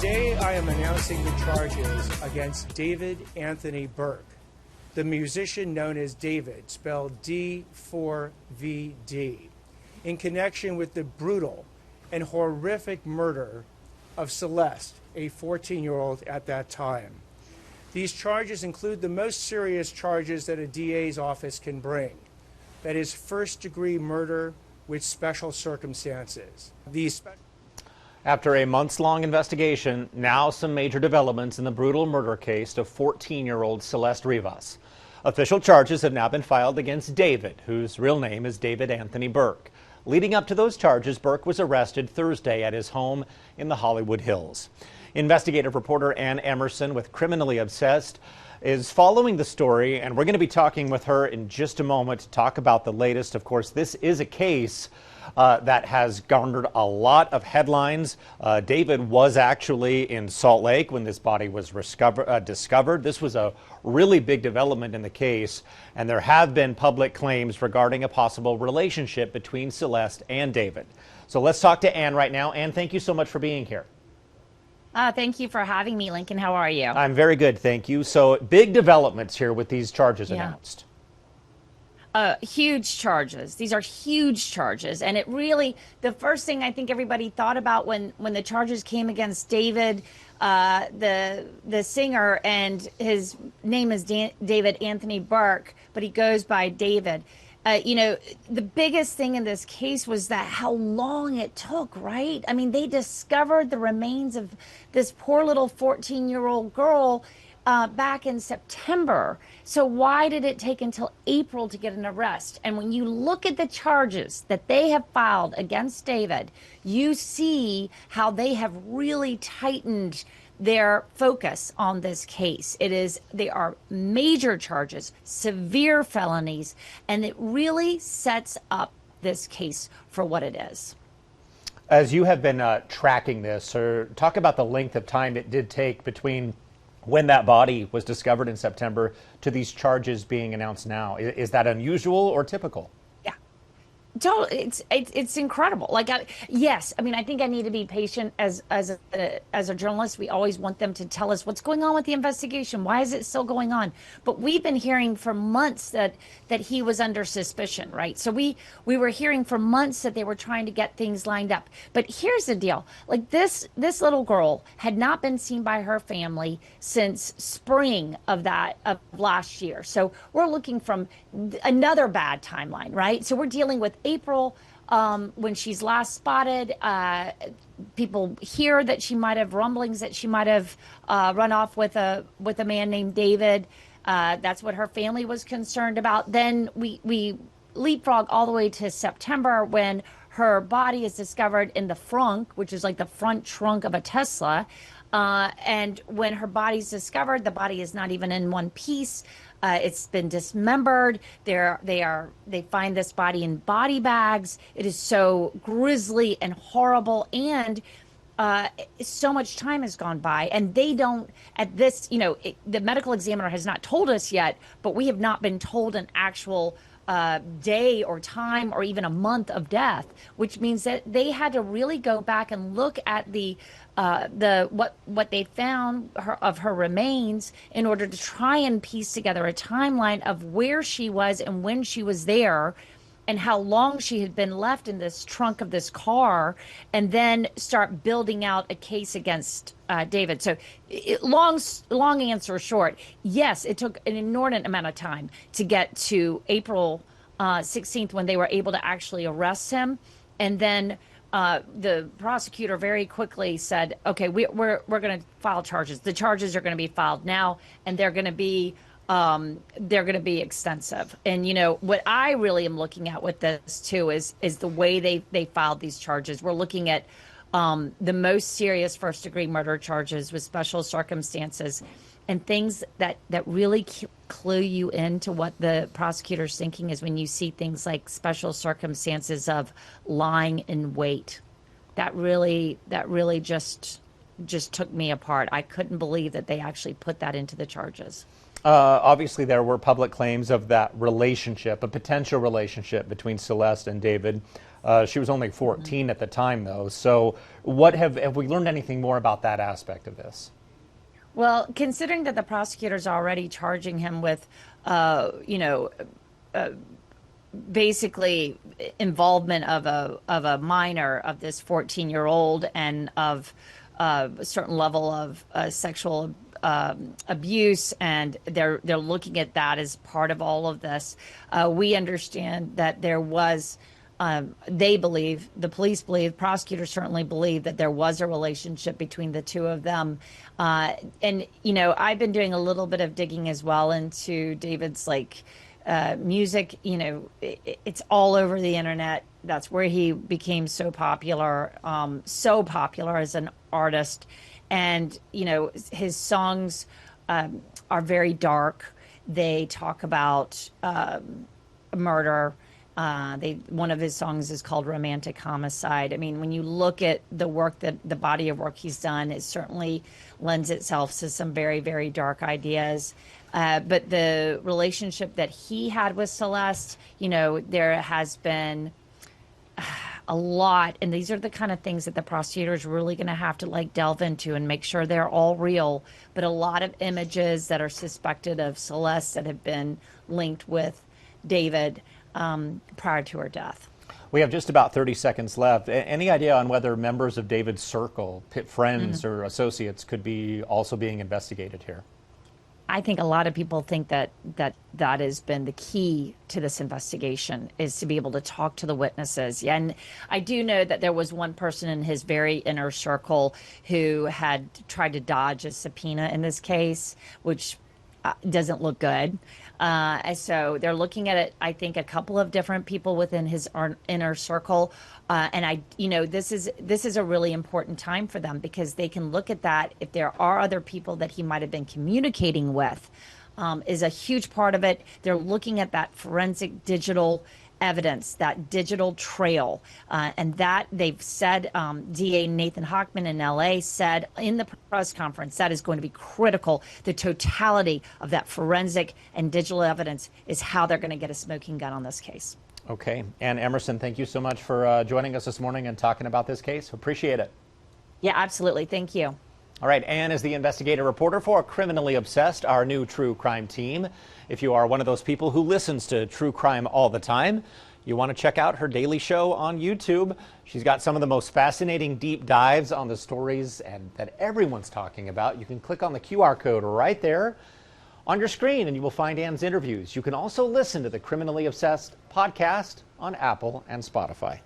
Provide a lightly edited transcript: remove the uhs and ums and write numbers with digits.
Today I am announcing the charges against David Anthony Burke, the musician known as David, spelled D4vd, in connection with the brutal and horrific murder of Celeste, a 14-year-old at that time. These charges include the most serious charges that a DA's office can bring. That is first-degree murder with special circumstances. After a months-long investigation, now some major developments in the brutal murder case of 14-year-old Celeste Rivas. Official charges have now been filed against David, whose real name is David Anthony Burke. Leading up to those charges, Burke was arrested Thursday at his home in the Hollywood Hills. Investigative reporter Ann Emerson with Criminally Obsessed is following the story, and we're going to be talking with her in just a moment to talk about the latest. Of course, this is a case that has garnered a lot of headlines. David was actually in Salt Lake when this body was discovered. This was a really big development in the case, and there have been public claims regarding a possible relationship between Celeste and David. So let's talk to Ann right now. Ann, thank you so much for being here. Thank you for having me, Lincoln. How are you? I'm very good, thank you. So big developments here with these charges announced. Huge charges. These are huge charges. And it really, the first thing I think everybody thought about when the charges came against David, the singer, and his name is David Anthony Burke, but he goes by David. You know, the biggest thing in this case was that how long it took, right? I mean, they discovered the remains of this poor little 14-year-old girl back in September. So why did it take until April to get an arrest? And when you look at the charges that they have filed against David, you see how they have really tightened their focus on this case. They are major charges, severe felonies, and it really sets up this case for what it is. As you have been tracking this, or talk about the length of time it did take between when that body was discovered in September to these charges being announced now. Is that unusual or typical? It's incredible. Like, yes, I mean, I think I need to be patient as a journalist. We always want them to tell us what's going on with the investigation. Why is it still going on? But we've been hearing for months that he was under suspicion, right? So we were hearing for months that they were trying to get things lined up. But here's the deal: like this little girl had not been seen by her family since spring of last year. So we're looking from another bad timeline, right? So we're dealing with April, when she's last spotted. People hear that she might have rumblings that she might have run off with a man named David. That's what her family was concerned about. Then we leapfrog all the way to September when her body is discovered in the frunk, which is like the front trunk of a Tesla. And when her body's discovered, the body is not even in one piece. It's been dismembered. They find this body in body bags. It is so grisly and horrible, and so much time has gone by, and they don't, at this, the medical examiner has not told us yet, but we have not been told an actual day or time or even a month of death, which means that they had to really go back and look at what they found of her remains in order to try and piece together a timeline of where she was and when she was there and how long she had been left in this trunk of this car, and then start building out a case against David. So long answer short, yes, it took an inordinate amount of time to get to April 16th when they were able to actually arrest him. And then the prosecutor very quickly said, okay, we're going to file charges. The charges are going to be filed now, and they're going to be extensive. And what I really am looking at with this too is the way they filed these charges. We're looking at the most serious first-degree murder charges with special circumstances, and things that really clue you into what the prosecutor's thinking is when you see things like special circumstances of lying in wait. That really just took me apart. I couldn't believe that they actually put that into the charges. Obviously, there were public claims of that relationship, a potential relationship between Celeste and David. She was only 14 at the time, though. So what have we learned anything more about that aspect of this? Well, considering that the prosecutor's already charging him with, basically involvement of a minor, of this 14-year-old, and of a certain level of sexual abuse, and they're looking at that as part of all of this. We understand that there was. They believe, the police believe, prosecutors certainly believe that there was a relationship between the two of them. And, I've been doing a little bit of digging as well into David's music. It's all over the internet. That's where he became so popular as an artist. And, his songs are very dark. They talk about murder. One of his songs is called Romantic Homicide. I mean, when you look at the work, the body of work he's done, it certainly lends itself to some very, very dark ideas. But the relationship that he had with Celeste, there has been a lot, and these are the kind of things that the prosecutor is really going to have to delve into and make sure they're all real. But a lot of images that are suspected of Celeste that have been linked with David prior to her death. We have just about 30 seconds left. Any idea on whether members of David's circle, friends or associates, could be also being investigated here? I think a lot of people think that has been the key to this investigation, is to be able to talk to the witnesses. And I do know that there was one person in his very inner circle who had tried to dodge a subpoena in this case, which doesn't look good. So they're looking at it, I think, a couple of different people within his inner circle. And this is a really important time for them, because they can look at that. If there are other people that he might have been communicating with, is a huge part of it. They're looking at that forensic digital evidence, that digital trail, and that they've said, DA Nathan Hochman in LA said in the press conference, that is going to be critical. The totality of that forensic and digital evidence is how they're going to get a smoking gun on this case. Okay. And Emerson, thank you so much for joining us this morning and talking about this case. Appreciate it. Yeah, absolutely. Thank you. All right, Ann is the investigative reporter for Criminally Obsessed, our new true crime team. If you are one of those people who listens to true crime all the time, you want to check out her daily show on YouTube. She's got some of the most fascinating deep dives on the stories and that everyone's talking about. You can click on the QR code right there on your screen and you will find Ann's interviews. You can also listen to the Criminally Obsessed podcast on Apple and Spotify.